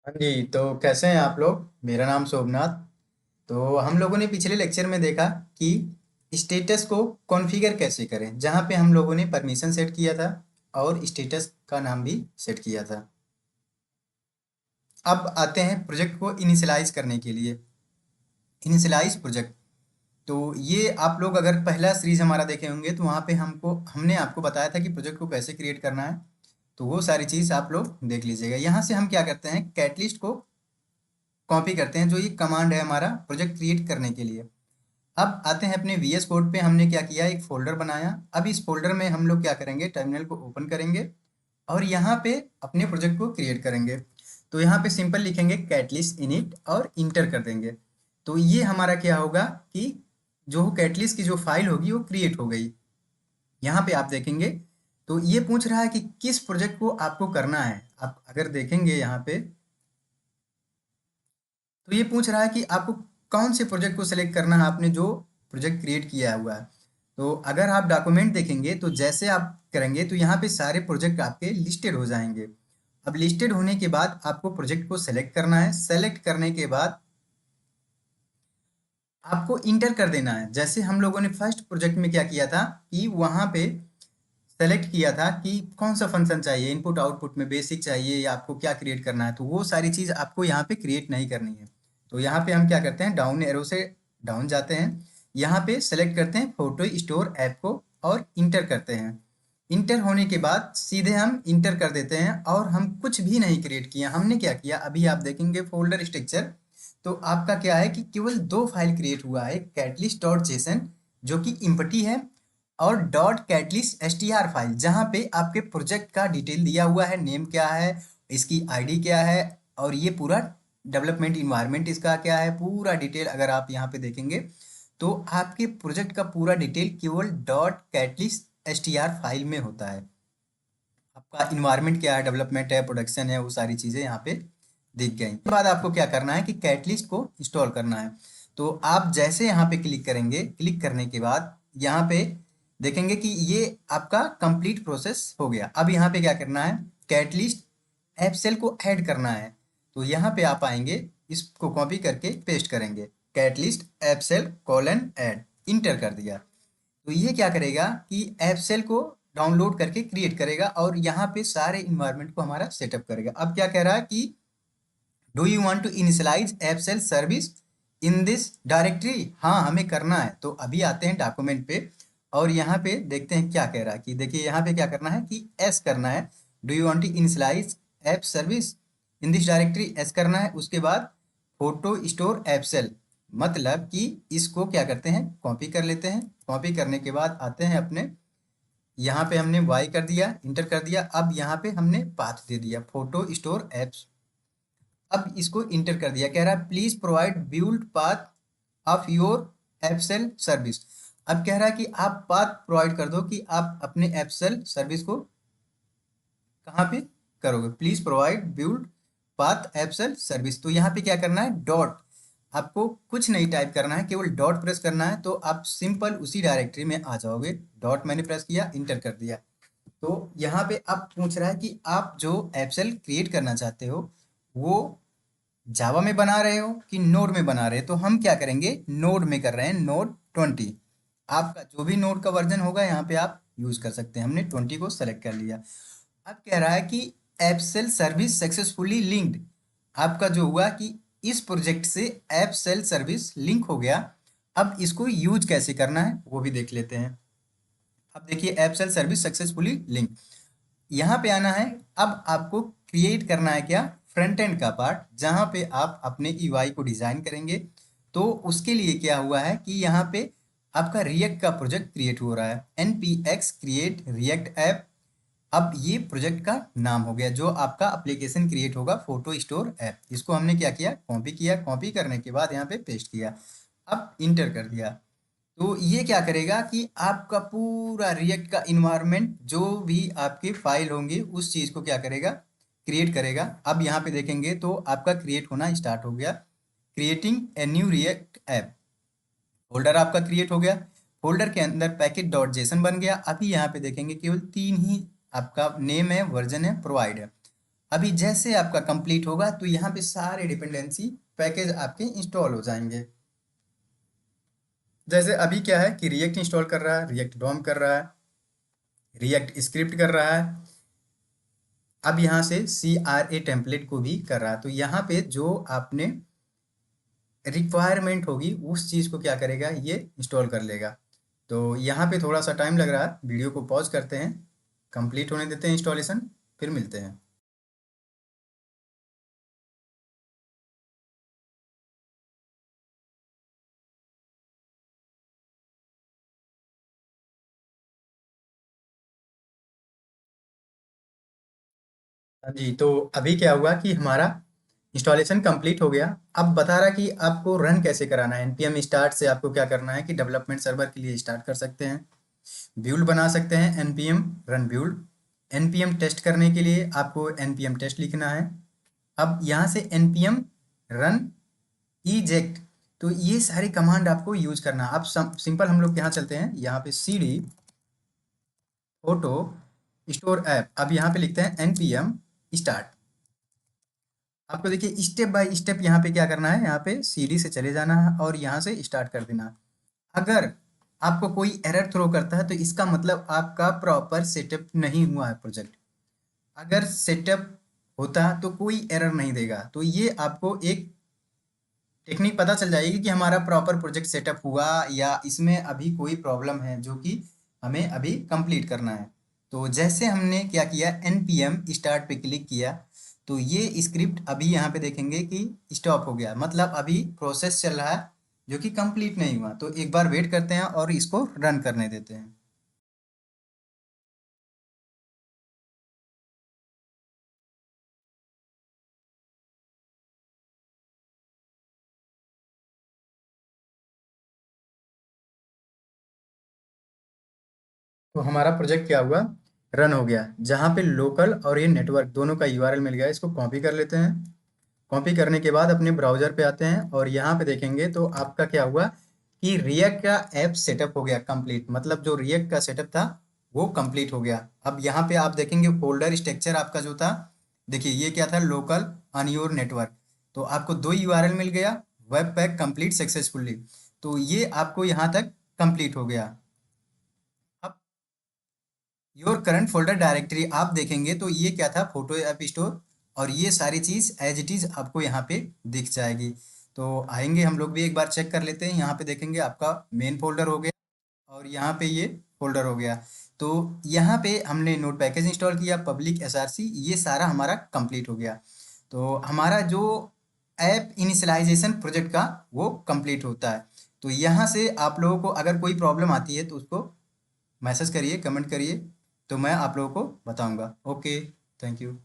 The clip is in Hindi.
हाँ जी, तो कैसे हैं आप लोग? मेरा नाम शोभनाथ। तो हम लोगों ने पिछले लेक्चर में देखा कि स्टेटस को कॉन्फ़िगर कैसे करें, जहाँ पे हम लोगों ने परमिशन सेट किया था और स्टेटस का नाम भी सेट किया था। अब आते हैं प्रोजेक्ट को इनिशियलाइज़ करने के लिए। इनिशियलाइज़ प्रोजेक्ट, तो ये आप लोग अगर पहला सीरीज़ हमारा देखे होंगे तो वहाँ पे हमने आपको बताया था कि प्रोजेक्ट को कैसे क्रिएट करना है। तो वो सारी चीज़ आप लोग देख लीजिएगा। यहाँ से हम क्या करते हैं, कैटलिस्ट को कॉपी करते हैं, जो ये कमांड है हमारा प्रोजेक्ट क्रिएट करने के लिए। अब आते हैं अपने वीएस कोड पे। हमने क्या किया, एक फोल्डर बनाया। अब इस फोल्डर में हम लोग क्या करेंगे, टर्मिनल को ओपन करेंगे और यहाँ पे अपने प्रोजेक्ट को क्रिएट करेंगे। तो यहाँ पे सिंपल लिखेंगे कैटलिस्ट इनिट और इंटर कर देंगे। तो ये हमारा क्या होगा कि जो कैटलिस्ट की जो फाइल होगी वो क्रिएट हो गई। यहाँ पे आप देखेंगे तो ये पूछ रहा है कि किस प्रोजेक्ट को आपको करना है। आप अगर देखेंगे यहाँ पे तो ये पूछ रहा है कि आपको कौन से प्रोजेक्ट को सिलेक्ट करना है, आपने जो प्रोजेक्ट क्रिएट किया हुआ है। तो अगर आप डॉक्यूमेंट देखेंगे तो जैसे आप करेंगे तो यहाँ पे सारे प्रोजेक्ट आपके लिस्टेड हो जाएंगे। अब लिस्टेड होने के बाद आपको प्रोजेक्ट को सेलेक्ट करना है। सेलेक्ट करने के बाद आपको इंटर कर देना है। जैसे हम लोगों ने फर्स्ट प्रोजेक्ट में क्या किया था कि वहाँ पे सेलेक्ट किया था कि कौन सा फंक्शन चाहिए, इनपुट आउटपुट में बेसिक चाहिए या आपको क्या क्रिएट करना है। तो वो सारी चीज़ आपको यहाँ पे क्रिएट नहीं करनी है। तो यहाँ पे हम क्या करते हैं, डाउन एरो से डाउन जाते हैं। यहाँ पे सेलेक्ट करते हैं फोटो स्टोर ऐप को और इंटर करते हैं। इंटर होने के बाद सीधे हम इंटर कर देते हैं और हम कुछ भी नहीं क्रिएट किया। हमने क्या किया, अभी आप देखेंगे फोल्डर स्ट्रक्चर, तो आपका क्या है कि केवल दो फाइल क्रिएट हुआ है, कैटलिस्ट डॉट जेसन जो कि इम्पटी है और डॉट कैटलिस्ट एसटीआर फाइल जहाँ पे आपके प्रोजेक्ट का डिटेल दिया हुआ है, नेम क्या है, इसकी आईडी क्या है और ये पूरा डेवलपमेंट इन्वायरमेंट इसका क्या है, पूरा डिटेल अगर आप यहाँ पे देखेंगे तो आपके प्रोजेक्ट का पूरा डिटेल केवल डॉट कैटलिस्ट एसटीआर फाइल में होता है। आपका इन्वायरमेंट क्या है, डेवलपमेंट है, प्रोडक्शन है, वो सारी चीज़ें यहाँ पे दिख गई। उसके बाद आपको क्या करना है कि कैटलिस्ट को इंस्टॉल करना है। तो आप जैसे यहाँ पे क्लिक करेंगे, क्लिक करने के बाद यहाँ पे देखेंगे कि ये आपका कंप्लीट प्रोसेस हो गया। अब यहाँ पे क्या करना है, कैटलिस्ट ऐप सेल को ऐड करना है। तो यहाँ पे आप आएंगे, इसको कॉपी करके पेस्ट करेंगे, catalyst app shell colon add, enter कर दिया। तो ये क्या करेगा कि ऐप सेल को डाउनलोड करके क्रिएट करेगा और यहाँ पे सारे इन्वायरमेंट को हमारा सेटअप करेगा। अब क्या कह रहा है कि do you want to initialise app shell service in this directory. हाँ, हमें करना है। तो अभी आते हैं डॉक्यूमेंट पे और यहाँ पे देखते हैं क्या कह रहा है कि देखिए यहाँ पे क्या करना है कि एस करना है। Do you want to initialise app service in this directory, yes करना है। उसके बाद फोटो स्टोर ऐप सेल, मतलब कि इसको क्या करते हैं, कॉपी कर लेते हैं। कॉपी करने के बाद आते हैं अपने, यहाँ पे हमने वाई कर दिया, इंटर कर दिया। अब यहाँ पे हमने पाथ दे दिया फोटो स्टोर एप्स। अब इसको इंटर कर दिया, कह रहा है please provide build path of your एप्सेल सर्विस। अब कह रहा है कि आप पाथ प्रोवाइड कर दो कि आप अपने एप्सेल सर्विस को कहाँ पे करोगे। प्लीज प्रोवाइड बिल्ड पाथ एप्सेल सर्विस। तो यहाँ पे क्या करना है, डॉट, आपको कुछ नहीं टाइप करना है, केवल डॉट प्रेस करना है तो आप सिंपल उसी डायरेक्टरी में आ जाओगे। डॉट मैंने प्रेस किया, इंटर कर दिया। तो यहाँ पे आप पूछ रहा है कि आप जो एप्सेल क्रिएट करना चाहते हो वो जावा में बना रहे हो कि नोड में बना रहे हो। तो हम क्या करेंगे, नोड में कर रहे हैं, नोड 20। आपका जो भी नोड का वर्जन होगा यहाँ पे आप यूज कर सकते हैं। हमने 20 को सेलेक्ट कर लिया। अब कह रहा है कि एपसेल सर्विस सक्सेसफुली लिंक्ड। आपका जो हुआ कि इस प्रोजेक्ट से एपसेल सर्विस लिंक हो गया। अब इसको यूज कैसे करना है वो भी देख लेते हैं। अब देखिए एपसेल सर्विस सक्सेसफुली लिंक, यहाँ पे आना है। अब आपको क्रिएट करना है क्या, फ्रंट एंड का पार्ट, जहाँ पे आप अपने ईवाई को डिजाइन करेंगे। तो उसके लिए क्या हुआ है कि यहाँ पे आपका रिएक्ट का प्रोजेक्ट क्रिएट हो रहा है, npx क्रिएट रिएक्ट ऐप। अब ये प्रोजेक्ट का नाम हो गया जो आपका एप्लीकेशन क्रिएट होगा, फोटो स्टोर ऐप। इसको हमने क्या किया, कॉपी किया। कॉपी करने के बाद यहाँ पे पेस्ट किया, अब इंटर कर दिया। तो ये क्या करेगा कि आपका पूरा रिएक्ट का इन्वायरमेंट जो भी आपके फाइल होंगे उस चीज़ को क्या करेगा, क्रिएट करेगा। अब यहाँ पे देखेंगे तो आपका क्रिएट होना स्टार्ट हो गया, creating a new react app. Folder आपका क्रिएट हो गया, फोल्डर के अंदर पैकेज डॉट जेसन बन गया। अभी यहाँ पे देखेंगे केवल तीन ही आपका नेम है, वर्जन है, प्रोवाइड है। अभी जैसे आपका कंप्लीट होगा तो यहाँ पे सारे डिपेंडेंसी पैकेज आपके इंस्टॉल हो जाएंगे। जैसे अभी क्या है कि रिएक्ट इंस्टॉल कर रहा है, रिएक्ट डॉम कर रहा है, रिएक्ट स्क्रिप्ट कर रहा है, अब यहाँ से CRA टेम्पलेट को भी कर रहा है। तो यहाँ पे जो आपने रिक्वायरमेंट होगी उस चीज़ को क्या करेगा, ये इंस्टॉल कर लेगा। तो यहाँ पे थोड़ा सा टाइम लग रहा है, वीडियो को पॉज करते हैं, कंप्लीट होने देते हैं इंस्टॉलेशन, फिर मिलते हैं। हाँ जी, तो अभी क्या हुआ कि हमारा इंस्टॉलेशन कंप्लीट हो गया। अब बता रहा कि आपको रन कैसे कराना है। npm स्टार्ट से आपको क्या करना है कि डेवलपमेंट सर्वर के लिए स्टार्ट कर सकते हैं, बिल्ड बना सकते हैं npm run build. npm test करने के लिए आपको npm टेस्ट लिखना है। अब यहाँ से npm रन eject, तो ये सारी कमांड आपको यूज करना है। अब सिंपल हम लोग यहाँ चलते हैं, यहाँ पे cd फोटो स्टोर ऐप, अब यहाँ पे लिखते हैं npm स्टार्ट। आपको देखिए स्टेप बाय स्टेप यहाँ पे क्या करना है, यहाँ पे सीडी से चले जाना है और यहाँ से स्टार्ट कर देना। अगर आपको कोई एरर थ्रो करता है तो इसका मतलब आपका प्रॉपर सेटअप नहीं हुआ है प्रोजेक्ट। अगर सेटअप होता तो कोई एरर नहीं देगा। तो ये आपको एक टेक्निक पता चल जाएगी कि हमारा प्रॉपर प्रोजेक्ट सेटअप हुआ या इसमें अभी कोई प्रॉब्लम है जो कि हमें अभी कंप्लीट करना है। तो जैसे हमने क्या किया, npm स्टार्ट पे क्लिक किया तो ये स्क्रिप्ट अभी यहाँ पे देखेंगे कि स्टॉप हो गया, मतलब अभी प्रोसेस चल रहा है जो कि कंप्लीट नहीं हुआ। तो एक बार वेट करते हैं और इसको रन करने देते हैं। तो हमारा प्रोजेक्ट क्या हुआ, रन हो गया। जहाँ पे लोकल और ये नेटवर्क दोनों का यूआरएल मिल गया, इसको कॉपी कर लेते हैं। कॉपी करने के बाद अपने ब्राउजर पे आते हैं और यहाँ पे देखेंगे तो आपका क्या हुआ कि रिएक्ट का ऐप सेटअप हो गया कंप्लीट, मतलब जो रिएक्ट का सेटअप था वो कंप्लीट हो गया। अब यहाँ पे आप देखेंगे फोल्डर स्ट्रक्चर आपका जो था, देखिए ये क्या था, लोकल ऑन योर नेटवर्क। तो आपको 2 यूआरएल मिल गया, वेब पैक कंप्लीट सक्सेसफुली। तो ये आपको यहाँ तक कंप्लीट हो गया। अब योर करंट फोल्डर डायरेक्टरी आप देखेंगे तो ये क्या था, फोटो ऐप स्टोर, और ये सारी चीज़ एज इट इज़ आपको यहाँ पे दिख जाएगी। तो आएंगे हम लोग भी एक बार चेक कर लेते हैं। यहाँ पे देखेंगे आपका मेन फोल्डर हो गया और यहाँ पे ये फोल्डर हो गया। तो यहाँ पे हमने नोट पैकेज इंस्टॉल किया, पब्लिक SRC, ये सारा हमारा कंप्लीट हो गया। तो हमारा जो ऐप इनिशियलाइजेशन प्रोजेक्ट का वो कंप्लीट होता है। तो यहाँ से आप लोगों को अगर कोई प्रॉब्लम आती है तो उसको मैसेज करिए, कमेंट करिए, तो मैं आप लोगों को बताऊंगा। Okay, thank you.